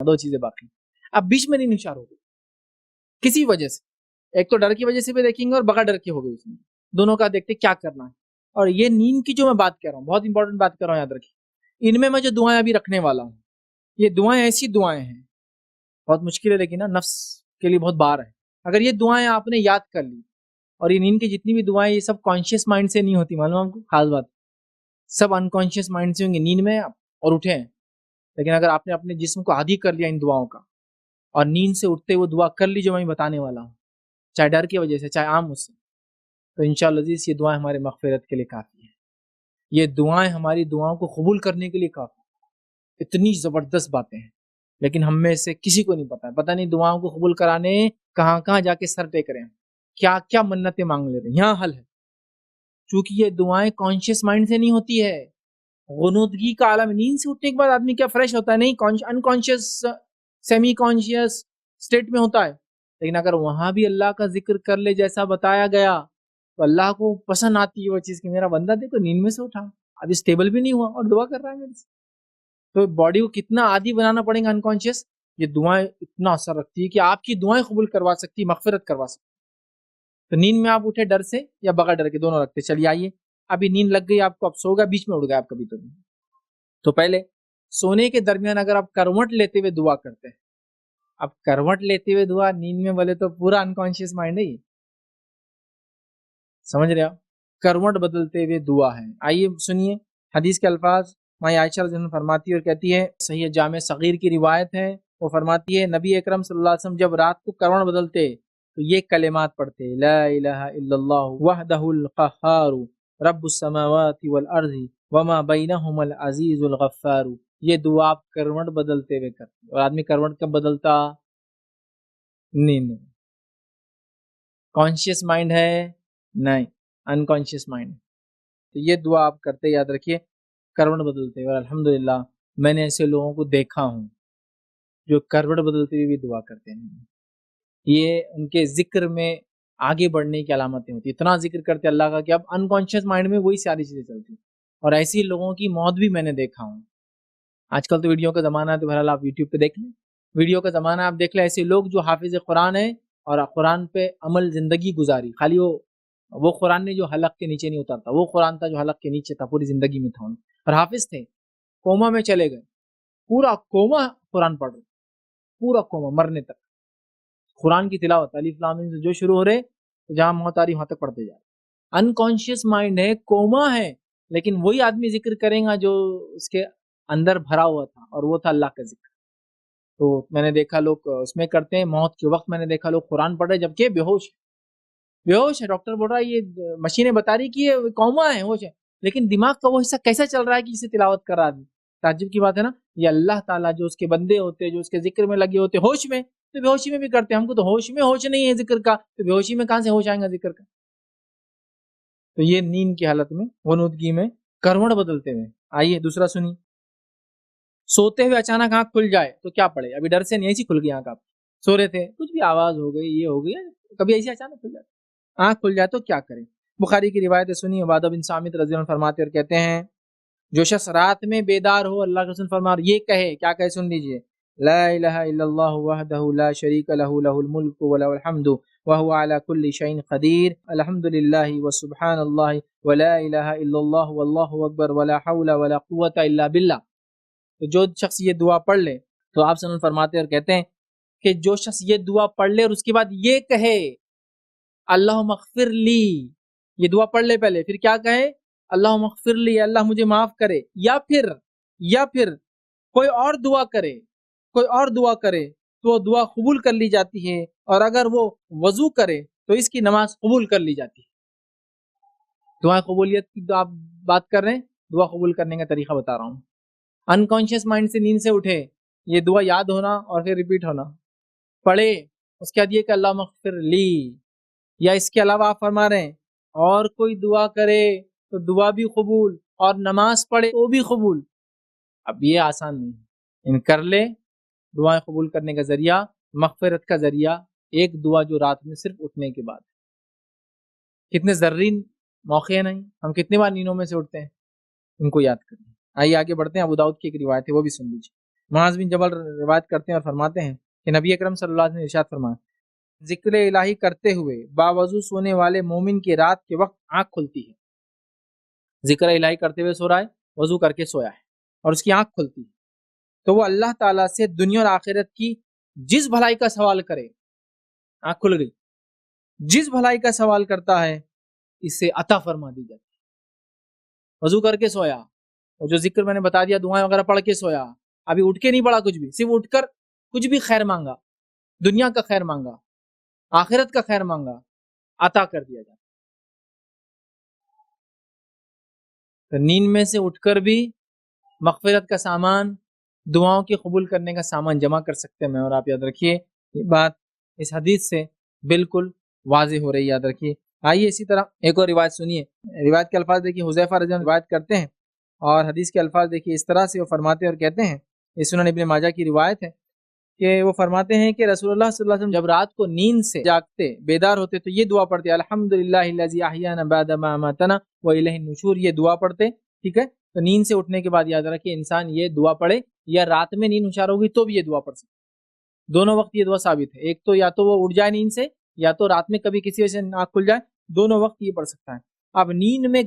دو چیزیں باقی. اب بیچ میں نہیں نشار ہو گئی کسی وجہ سے, ایک تو ڈر کی وجہ سے بھی دیکھیں گے اور بغیر ڈر کے ہو گئی اس میں, دونوں کا دیکھتے کیا کرنا ہے. اور یہ نیند کی جو میں بات کر رہا ہوں بہت امپورٹنٹ بات کر رہا ہوں, یاد رکھیے. ان میں جو دعائیں ابھی رکھنے والا ہوں یہ دعائیں ایسی دعائیں ہیں بہت مشکل ہے, لیکن نا نفس کے لیے بہت بار ہے. اگر یہ دعائیں آپ نے یاد کر لی, اور یہ نیند کی جتنی بھی دعائیں یہ سب کانشیس مائنڈ سے نہیں ہوتی, معلوم آپ کو خاص بات, سب انکانشیس مائنڈ سے ہوں گے. نیند میں اور اٹھے ہیں, لیکن اگر آپ نے اپنے جسم کو عادی کر لیا ان دعاؤں کا اور نیند سے اٹھتے وہ دعا کر لی جو میں بتانے والا ہوں, چاہے ڈر کی وجہ سے چاہے عام اس سے, تو انشاءاللہ عزیز یہ دعائیں ہمارے مغفرت کے لیے کافی ہیں. یہ دعائیں ہماری دعاؤں کو قبول کرنے کے لیے کافی ہیں. اتنی زبردست باتیں ہیں, لیکن ہم میں سے کسی کو نہیں پتا نہیں دعاؤں کو قبول کرانے کہاں کہاں جا کے سر ٹیک رہے ہیں, کیا کیا منتیں مانگ لے رہے ہیں. یہاں حل ہے, چونکہ یہ دعائیں کانشیس مائنڈ سے نہیں ہوتی ہے. غنودگی کا عالم, نیند سے اٹھنے کے بعد آدمی کیا فریش ہوتا ہے, نہیں, انکانشیس سیمی کانشیس اسٹیٹ میں ہوتا ہے. لیکن اگر وہاں بھی اللہ کا ذکر کر لے جیسا بتایا گیا تو اللہ کو پسند آتی ہے وہ چیز کہ میرا بندہ دیکھو نیند میں سے اٹھا, ابھی اسٹیبل بھی نہیں ہوا اور دعا کر رہا ہے میرے سے. تو باڈی کو کتنا عادی بنانا پڑے گا انکانشیس. یہ دعائیں اتنا اثر رکھتی ہے کہ آپ کی دعائیں قبول کروا سکتی, مغفرت کروا سکتی. تو نیند میں آپ اٹھے ڈر سے یا بغیر ڈر کے, دونوں رکھتے. چلیے آئیے, ابھی نیند لگ گئی آپ کو, اب سو گیا, بیچ میں اٹھ گیا آپ کبھی تو پہلے سونے کے درمیان اگر آپ کروٹ لیتے ہوئے دعا کرتے ہیں, اب کروٹ لیتے ہوئے دعا نیند میں بولے تو پورا انکانشیس مائنڈ ہے یہ, سمجھ رہے آپ, کروٹ بدلتے ہوئے دعا ہے. آئیے سنیے حدیث کے الفاظ. ماں عائشہ رضی اللہ عنہا فرماتی ہے اور کہتی ہے, صحیح جامع صغیر کی روایت ہے, وہ فرماتی ہے نبی اکرم صلی اللہ علیہ وسلم جب رات کو کروٹ بدلتے تو یہ کلمات پڑھتے, لا الہ الا اللہ وحدہ القہار رب السماوات والارض وما بینہما العزیز الغفار. یہ دعا آپ کروٹ بدلتے ہوئے کرتے. اور آدمی کروٹ کب بدلتا؟ نیند میں. کانشیس مائنڈ ہے نہیں, انکانشیس مائنڈ. تو یہ دعا آپ کرتے, یاد رکھیے, کروٹ بدلتے. اور الحمدللہ میں نے ایسے لوگوں کو دیکھا ہوں جو کروٹ بدلتے ہوئے بھی دعا کرتے ہیں. یہ ان کے ذکر میں آگے بڑھنے کی علامتیں ہوتی. اتنا ذکر کرتے اللہ کا کہ اب انکانشیس مائنڈ میں وہی ساری چیزیں چلتی. اور ایسی لوگوں کی موت بھی میں نے دیکھا ہوں. آج کل تو ویڈیو کا زمانہ ہے, تو بہرحال آپ یوٹیوب پہ دیکھ لیں, ویڈیو کا زمانہ آپ دیکھ لیں. ایسے لوگ جو حافظ قرآن ہیں اور قرآن پہ عمل زندگی گزاری, خالی وہ قرآن نے جو حلق کے نیچے نہیں اترتا, وہ قرآن تھا جو حلق کے نیچے تھا, پوری زندگی میں تھا, اور حافظ تھے, کوما میں چلے گئے, پورا کوما قرآن پڑھ رہے, پورا کوما مرنے تک قرآن کی تلاوت, الف لام میم سے جو شروع ہو رہے تو جہاں موت آ رہی وہاں تک پڑھتے جا رہے. انکانشیس مائنڈ ہے, کوما ہے, لیکن وہی آدمی ذکر کرے گا جو اس کے اندر بھرا ہوا تھا, اور وہ تھا اللہ کا ذکر. تو میں نے دیکھا لوگ اس میں کرتے ہیں, موت کے وقت میں نے دیکھا لوگ قرآن پڑھ رہے جبکہ بیہوش ہے. ڈاکٹر بول رہا ہے یہ مشینیں بتا رہی کہ یہ کوما ہے, ہوش ہے, لیکن دماغ کا وہ حصہ کیسا چل رہا ہے کہ اسے تلاوت کر رہا ہے. تعجب کی بات ہے نا. یہ اللہ تعالیٰ جو اس کے بندے ہوتے, جو اس کے ذکر میں لگے ہوتے ہوش میں, تو بے ہوشی میں بھی کرتے. ہم کو تو ہوش میں ہوش نہیں ہے ذکر کا, تو بے ہوشی میں کہاں سے ہوش آئے گا ذکر کا. تو یہ نیند کی حالت میں, غنودگی میں کروٹ بدلتے ہوئے. آئیے دوسرا سنی. سوتے ہوئے اچانک آنکھ کھل جائے تو کیا پڑھے؟ ابھی ڈر سے نہیں, ایسی کھل گئی آنکھ, آپ سو رہے تھے, کچھ بھی آواز ہو گئی, یہ ہو گئی, کبھی ایسی اچانک کھل جائے, آنکھ کھل جائے تو کیا کریں؟ بخاری کی روایت سنی, عبادہ بن صامت رضی اللہ عنہ فرماتے اور کہتے ہیں, جو شخص رات میں بیدار ہو, اللہ کے رسول فرما یہ کہے, کیا کہے سن لیجئے, لا الہ الا اللہ وحدہ لا شریک لہ لہ الملک ولہ الحمد وہو علی کل شیء قدیر الحمدللہ وسبحان اللہ ولا الہ الا اللہ واللہ اکبر ولا حول ولا قوة الا باللہ. تو جو شخص یہ دعا پڑھ لے, تو آپ صلی اللہ علیہ وسلم فرماتے اور کہتے ہیں کہ جو شخص یہ دعا پڑھ لے اور اس کے بعد یہ کہے اللہم اغفر لی, یہ دعا پڑھ لے پہلے, پھر کیا کہے اللہم اغفر لی, اللہ مجھے معاف کرے, یا پھر کوئی اور دعا کرے تو وہ دعا قبول کر لی جاتی ہے, اور اگر وہ وضو کرے تو اس کی نماز قبول کر لی جاتی ہے. دعا قبولیت کی آپ بات کر رہے ہیں, دعا قبول کرنے کا طریقہ بتا رہا ہوں. انکانشیس مائنڈ سے نیند سے اٹھے, یہ دعا یاد ہونا اور پھر ریپیٹ ہونا, پڑھے, اس کے بعد یہ کہ اللہم اغفر لی, یا اس کے علاوہ آپ فرما رہے ہیں اور کوئی دعا کرے تو دعا بھی قبول, اور نماز پڑھے تو بھی قبول. اب یہ آسان نہیں, ان کر لے. دعائیں قبول کرنے کا ذریعہ, مغفرت کا ذریعہ, ایک دعا جو رات میں صرف اٹھنے کے بعد. کتنے زرین موقع ہیں نہیں, ہم کتنی بار نیندوں میں سے اٹھتے ہیں, ان کو یاد کریں. آئیے آگے بڑھتے ہیں. ابو داؤد کی ایک روایت ہے, وہ بھی سن لیجیے. معاذ بن جبل روایت کرتے ہیں اور فرماتے ہیں کہ نبی اکرم صلی اللہ علیہ وسلم نے ارشاد فرمایا ذکر الہی کرتے ہوئے باوضو سونے والے مومن کی رات کے وقت آنکھ کھلتی ہے، ذکر الہی کرتے ہوئے سو رہا ہے، وضو کر کے سویا ہے اور اس کی آنکھ کھلتی ہے، تو وہ اللہ تعالیٰ سے دنیا اور آخرت کی جس بھلائی کا سوال کرے، آنکھ کھل گئی، جس بھلائی کا سوال کرتا ہے اسے عطا فرما دی جاتی ہے۔ وضو کر کے سویا، اور جو ذکر میں نے بتا دیا دعائیں وغیرہ پڑھ کے سویا، ابھی اٹھ کے نہیں پڑھا کچھ بھی، صرف اٹھ کر کچھ بھی خیر مانگا، دنیا کا خیر مانگا، آخرت کا خیر مانگا، عطا کر دیا جاتا۔ تو نیند میں سے اٹھ کر بھی مغفرت کا سامان، دعاؤں کی قبول کرنے کا سامان جمع کر سکتے ہیں، اور آپ یاد رکھیے یہ بات اس حدیث سے بالکل واضح ہو رہی ہے، یاد رکھیے۔ آئیے اسی طرح ایک اور روایت سنیے، روایت کے الفاظ دیکھیے، حذیفہ رضی اللہ عنہ روایت کرتے ہیں اور حدیث کے الفاظ دیکھیے اس طرح سے وہ فرماتے ہیں اور کہتے ہیں، یہ سنن ابن ماجہ کی روایت ہے کہ وہ فرماتے ہیں کہ رسول اللہ صلی اللہ علیہ وسلم جب رات کو نیند سے جاگتے، بیدار ہوتے تو یہ دعا پڑھتے، الحمدللہ الذی احیانا بعد ما اماتنا والیہ النشور، یہ دعا پڑھتے، ٹھیک ہے۔ تو نیند سے اٹھنے کے بعد یاد رکھیں انسان یہ دعا پڑھے، یا رات میں نیند ہوشیار ہوگی تو بھی یہ دعا پڑھ سکتے، دونوں وقت یہ دعا ثابت ہے، ایک تو یا تو وہ اٹھ جائے نیند سے، یا تو رات میں کبھی کسی وجہ سے آنکھ کھل جائے، دونوں وقت یہ پڑھ سکتا ہے۔ اب نیند میں